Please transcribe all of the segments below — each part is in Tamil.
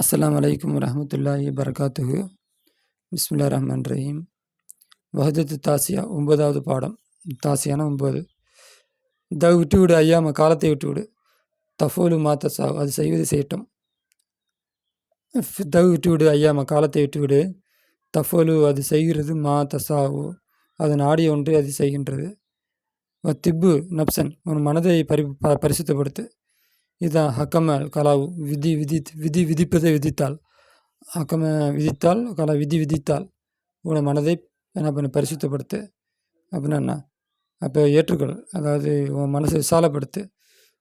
அஸ்ஸலாமு அலைக்கும் வரஹ்மத்துல்லாஹி வபரகாத்துஹு. பிஸ்மில்லாஹிர் ரஹ்மானிர் ரஹீம். வஹ்தத்து தாசியா 9வது பாடம். தாசியானா 9. விட்டுவிடு ஐயாம காலத்தை விட்டுவிடு. தஃபோலு மாத்தசா அது செய்வது செய்யட்டும். விட்டுவிடு ஐயாம காலத்தை விட்டுவிடு. தஃபோலு அது செய்கிறது மாத்தசாவு அது நாடிய ஒன்றை அது செய்கின்றது. திப்பு நப்சன் உன் மனதை பரிசுத்தப்படுத்து. இதுதான் ஹக்கம கலாவு விதிப்பதை விதித்தால் ஹக்கம விதித்தால் கலா விதித்தால் உன மனதை என்ன பண்ண பரிசுத்தப்படுத்து அப்படின்னா என்ன? அப்போ ஏற்றுக்கொள், அதாவது உன் மனசை விசாலப்படுத்து.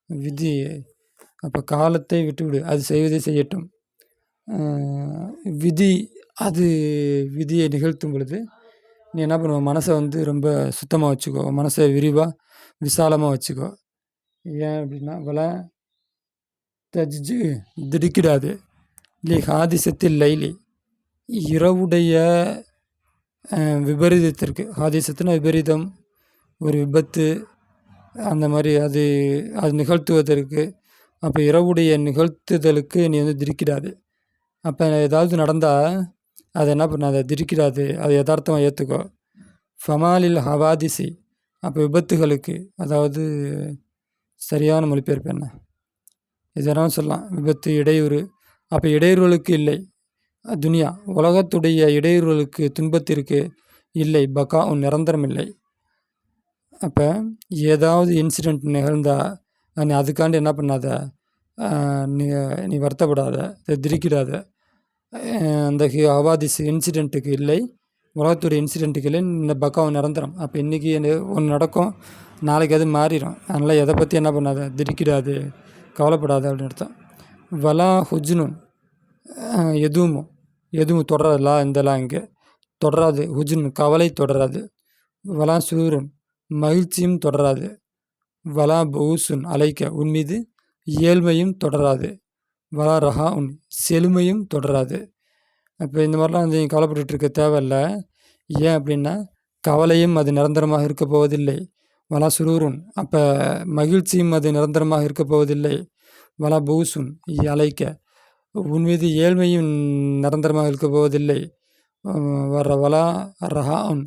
விதி அப்போ காலத்தை விட்டுவிடு, அது செய்வதை செய்யட்டும். விதி அது விதியை நிகழ்த்தும் பொழுது நீ என்ன பண்ணுவ, மனசை ரொம்ப சுத்தமாக வச்சுக்கோ, மனசை விரிவாக விசாலமாக வச்சுக்கோ. ஏன் அப்படின்னா தஜ்ஜு திடுக்கிடாது ஹாதிசத்தில் லைலி இரவுடைய விபரீதத்திற்கு. ஹாதிசத்துனா விபரீதம், ஒரு விபத்து, அந்த மாதிரி அது நிகழ்த்துவதற்கு. அப்போ இரவுடைய நிகழ்த்துதலுக்கு நீ திடுக்கிடாது. அப்போ ஏதாவது நடந்தால் அதை என்ன பண்ணாத, திடுக்கிடாது, அது யதார்த்தமாக ஏற்றுக்கோ. ஃபமாலில் ஹவாதிசி அப்போ விபத்துகளுக்கு, அதாவது சரியான மொழிபெயர்ப்பு என்ன இதெல்லாம் சொல்லலாம். விபத்து, இடையூறு. அப்போ இடையூறுகளுக்கு இல்லை துனியா, உலகத்துடைய இடையூறுகளுக்கு துன்பத்திற்கு இல்லை பக்கா நிரந்தரம் இல்லை. அப்போ ஏதாவது இன்சிடெண்ட் நிகழ்ந்தால் நீ அதுக்காண்டி என்ன பண்ணாத, நீ வருத்தப்படாத, திரிக்கிடாத. அந்த அவாதிஸ் இன்சிடெண்ட்டுக்கு இல்லை, உலகத்துடைய இன்சிடெண்ட்டுக்கு இல்லை இந்த பக்காவும் நிரந்தரம். அப்போ இன்றைக்கி ஒன்று நடக்கும், நாளைக்கு அது மாறிடும். அதனால் எதை பற்றி என்ன பண்ணாத, திரிக்கிடாது, கவலைப்படாத அப்படின்னு அர்த்தம். வலா ஹுஜ்னுன் எதுவும் தொடராதுலா, இந்தலாம் இங்கே தொடராது. ஹுஜ்னு கவலை தொடராது. வலா சூருன் மகிழ்ச்சியும் தொடராது. வலா பௌசுன் அலைக்க உன் மீது ஏழ்மையும் தொடராது. வலா ரஹா உன் செழுமையும் தொடராது. இப்போ இந்த மாதிரிலாம் நீ கவலைப்பட்டு இருக்க தேவையில்லை. ஏன் அப்படின்னா கவலையும் அது நிரந்தரமாக இருக்க போவதில்லை. வலா சுரூருன் அப்போ மகிழ்ச்சியும் அது நிரந்தரமாக இருக்க போவதில்லை. வலா பௌசுன் அலைக்க உன் மீது ஏழ்மையும் நிரந்தரமாக இருக்க போவதில்லை. வலா ரஹா உன்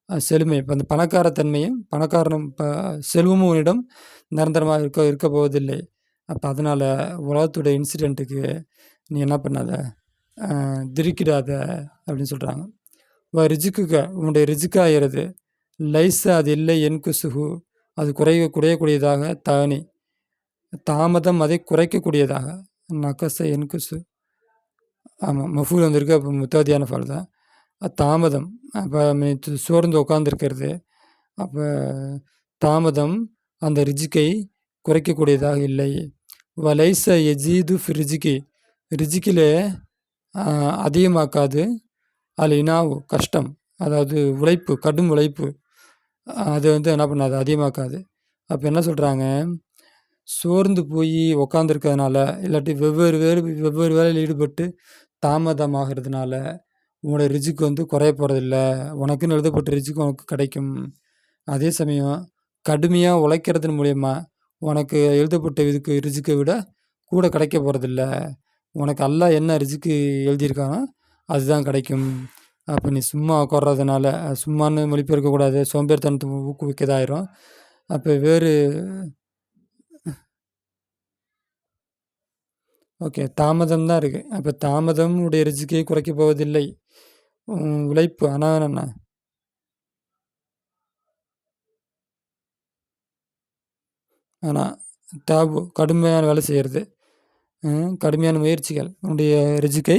செழுமை, இப்போ அந்த பணக்காரத்தன்மையும் பணக்காரனும் செல்வமும் உன்னிடம் நிரந்தரமாக இருக்க போவதில்லை. அப்போ அதனால் உலகத்துடைய இன்சிடெண்ட்டுக்கு நீ என்ன பண்ணாத, திரிக்கிடாத அப்படின்னு சொல்கிறாங்க. ரிஜிக்குக உன்னுடைய ரிஜிக்காகிறது லைஸா அது இல்லை, என் குசுகு அது குறையக்கூடியதாக, தானி தாமதம் அதை குறைக்கக்கூடியதாக, நக்கச என் குசு ஆமாம் மஃபூல் வந்திருக்கு. அப்போ முத்தாதியான ஃபால் தான் தாமதம். அப்போ சோர்ந்து உட்காந்துருக்கிறது. அப்போ தாமதம் அந்த ரிஜிக்கை குறைக்கக்கூடியதாக இல்லை. வலைச எஜீது ரிஜிக்கி ரிஜிக்கிலே அதிகமாக்காது. அது இனாவு கஷ்டம், அதாவது உழைப்பு, கடும் உழைப்பு, அது என்ன பண்ணாது, அதிகமாக்காது. அப்போ என்ன சொல்கிறாங்க, சோர்ந்து போய் உக்காந்துருக்கிறதுனால இல்லாட்டி வெவ்வேறு வேலையில் ஈடுபட்டு தாமதமாகிறதுனால உன்னோட ரிஜிக்கு குறைய போகிறதில்ல. உனக்குன்னு எழுதப்பட்ட ரிஜிக்கு உனக்கு கிடைக்கும். அதே சமயம் கடுமையாக உழைக்கிறதன் மூலயமா உனக்கு எழுதப்பட்ட ரிஜிக்கை விட கூட கிடைக்க போகிறதில்ல. உனக்கு அல்லாஹ் என்ன ரிஜிக்கு எழுதியிருக்கானோ அதுதான் கிடைக்கும். அப்போ நீ சும்மா உட்கார்றதுனால, சும்மானு மொழிபெயர்க்கக்கூடாது, சோம்பேறித்தனத்தை ஊக்குவிக்கதாயிரும். அப்போ வேறு ஓகே தாமதம் தான் இருக்குது. அப்போ தாமதம் உடைய ரிஜிக்கை குறைக்க போவதில்லை. உழைப்பு ஆனால் என்ன ஆனால் தாபு கடுமையான வேலை செய்கிறது, கடுமையான முயற்சிகள் உன்னுடைய ரிஜிக்கை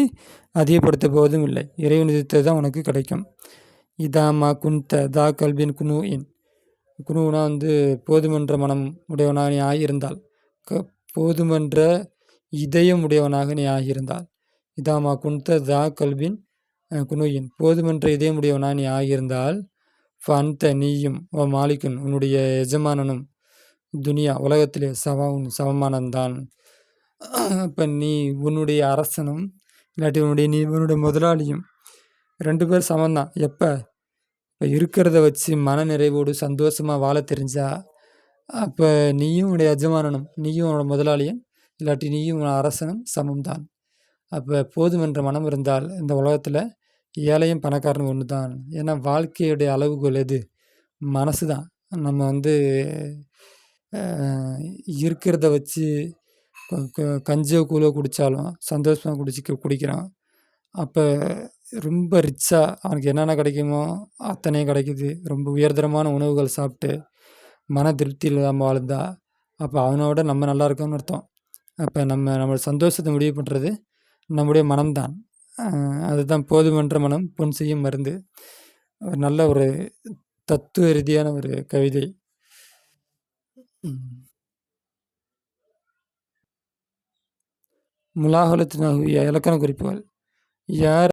அதிகப்படுத்த போவதும் இல்லை. இறைவன் விதித்தது தான் உனக்கு கிடைக்கும். இதாமா குந்த தா கல்வின் குனூஇன் குனூனா போதுமன்ற மனம் உடையவனாக நீ ஆகியிருந்தால், போதுமன்ற இதயம் உடையவனாக நீ ஆகியிருந்தால். இதாமா குந்த தா கல்வின் குனூயின் போதுமன்ற இதயம் உடையவனாக நீ ஆகியிருந்தால். ஃபந்த நீயும் ஓ மாலிக்குன் உன்னுடைய எஜமானனும் துனியா உலகத்திலே சமமானந்தான். இப்போ நீ உன்னுடைய அரசனும் இல்லாட்டி உன்னுடைய முதலாளியும் 2 பேர் சமந்தான். எப்போ இப்போ இருக்கிறத வச்சு மன நிறைவோடு சந்தோஷமாக வாழ தெரிஞ்சா, அப்போ நீயும் உன்னுடைய எஜமானனும், நீயும் உன்னோட முதலாளியும் இல்லாட்டி நீயும் உன் அரசனும் சமம்தான். அப்போ போதுமென்ற மனம் இருந்தால் இந்த உலகத்தில் ஏழையும் பணக்காரனும் ஒன்று தான். ஏன்னா வாழ்க்கையுடைய அளவுகோல் எது? மனசு தான். நம்ம வந்து இருக்கிறத வச்சு கஞ்சியோ கூழோ குடித்தாலும் சந்தோஷமாக குடிக்கிறோம். அப்போ ரொம்ப ரிச்சாக அவனுக்கு என்னென்ன கிடைக்குமோ அத்தனையும் கிடைக்குது. ரொம்ப உயர்தரமான உணவுகள் சாப்பிட்டு மன திருப்தி இல்லாமல் வாழ்ந்தா அப்போ அவனோட நம்ம நல்லா இருக்கோம்னு அர்த்தம். அப்போ நம்மளோட சந்தோஷத்தை முடிவு பண்ணுறது நம்முடைய மனம்தான். அதுதான் போதுமென்ற மனம் பொன் செய்யும் மருந்து. நல்ல ஒரு தத்துவ ரீதியான ஒரு கவிதை. முலாகலத்தின் இலக்கண குறிப்புகள். யார்